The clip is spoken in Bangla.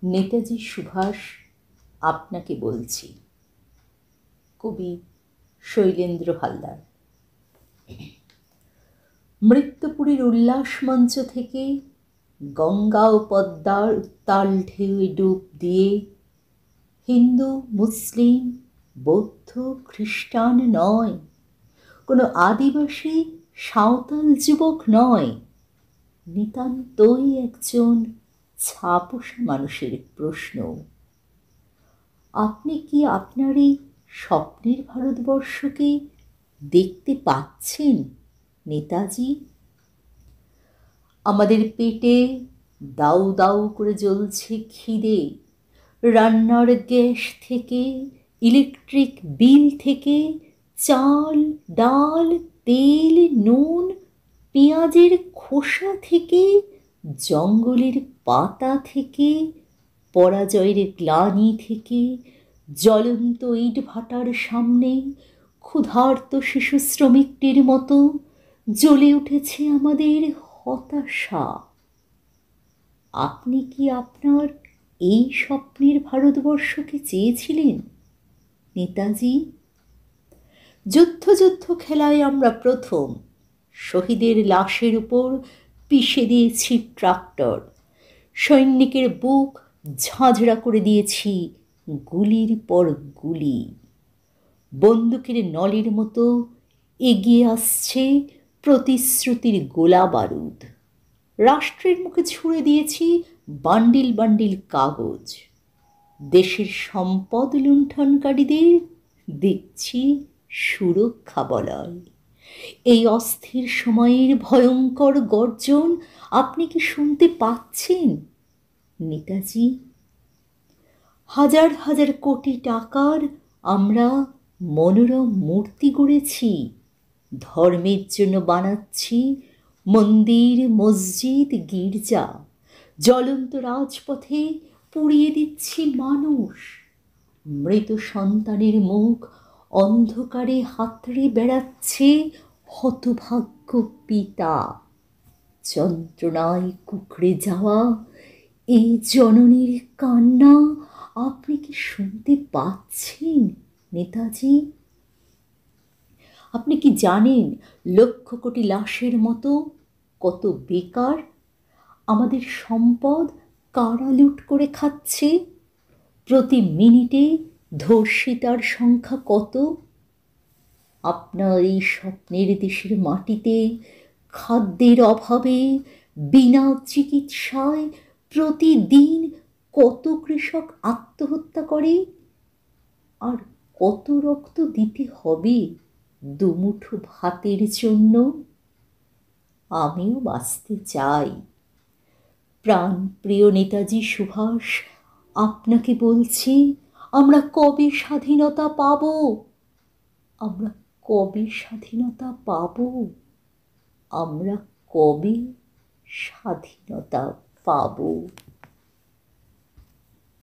নেতাজি সুভাষ আপনাকে বলছি। কবি শৈলেন্দ্র হালদার। মৃত্যুপুরীর উল্লাস মঞ্চ থেকে গঙ্গা ও পদ্মার উত্তাল ঢেউয়ে ডুব দিয়ে হিন্দু, মুসলিম, বৌদ্ধ, খ্রিস্টান নয়, কোনো আদিবাসী সাঁওতাল যুবক নয়, নিতান্তই একজন ছাপোষা মানুষের প্রশ্ন। আপনি কি আপনার এই স্বপ্নের ভারতবর্ষকে দেখতে পাচ্ছেন নেতাজি? আমাদের পেটে দাউ দাউ করে জ্বলছে খিদে, রান্নার গ্যাস থেকে, ইলেকট্রিক বিল থেকে, চাল, ডাল, তেল, নুন, পেঁয়াজের খোসা থেকে, জঙ্গলের পাতা থেকে, পরাজয়ের গ্লানি থেকে, জ্বলন্ত ইট ভাটার সামনে ক্ষুধার্ত শিশু শ্রমিকটির মতো জ্বলে উঠেছে আমাদের হতাশা। আপনি কি আপনার এই স্বপ্নের ভারতবর্ষকে চেয়েছিলেন নেতাজি? যুদ্ধ যুদ্ধ খেলায় আমরা প্রথম শহীদের লাশের উপর পিষে দিয়েছি ট্রাক্টর, সৈনিকের বুক ঝাঁঝরা করে দিয়েছি গুলির পর গুলি। বন্দুকের নলের মতো এগিয়ে আসছে প্রতিশ্রুতির গোলা বারুদ। রাষ্ট্রের মুখে ছুঁড়ে দিয়েছি বান্ডিল বান্ডিল কাগজ। দেশের সম্পদ লুণ্ঠনকারীদের দিচ্ছি সুরক্ষা বলয়। এই অস্থির সময়ের ভয়ঙ্কর গর্জন আপনি কি শুনতে পাচ্ছেন নেতাজি? হাজার হাজার কোটি টাকার আমরা মনোরম মূর্তি গড়েছি, ধর্মের জন্য বানাচ্ছি মন্দির, মসজিদ, গির্জা। জ্বলন্ত রাজপথে পুড়িয়ে দিচ্ছি মানুষ। মৃত সন্তানের মুখ অন্ধকারে হাতড়ে বেড়াচ্ছে হতভাগ্য পিতা। যন্ত্রণায় কুঁকড়ে যাওয়া এই জননীর কান্না আপনি কি শুনতে পাচ্ছেন নেতাজি? আপনি কি জানেন লক্ষ কোটি লাশের মতো কত বেকার? আমাদের সম্পদ কারা লুট করে খাচ্ছে? প্রতি মিনিটে ধর্ষিতার সংখ্যা কত? আপনার এই স্বপ্নের দেশের মাটিতে খাদ্যের অভাবে, বিনা চিকিৎসায় প্রতিদিন কত কৃষক আত্মহত্যা করে? আর কত রক্ত দিতে হবে দুমুঠো ভাতের জন্য? আমিও বাঁচতে চাই। প্রাণপ্রিয় নেতাজি সুভাষ, আপনাকে বলছি, আমরা কবে স্বাধীনতা পাব? আমরা কবে স্বাধীনতা পাব? আমরা কবে স্বাধীনতা পাব?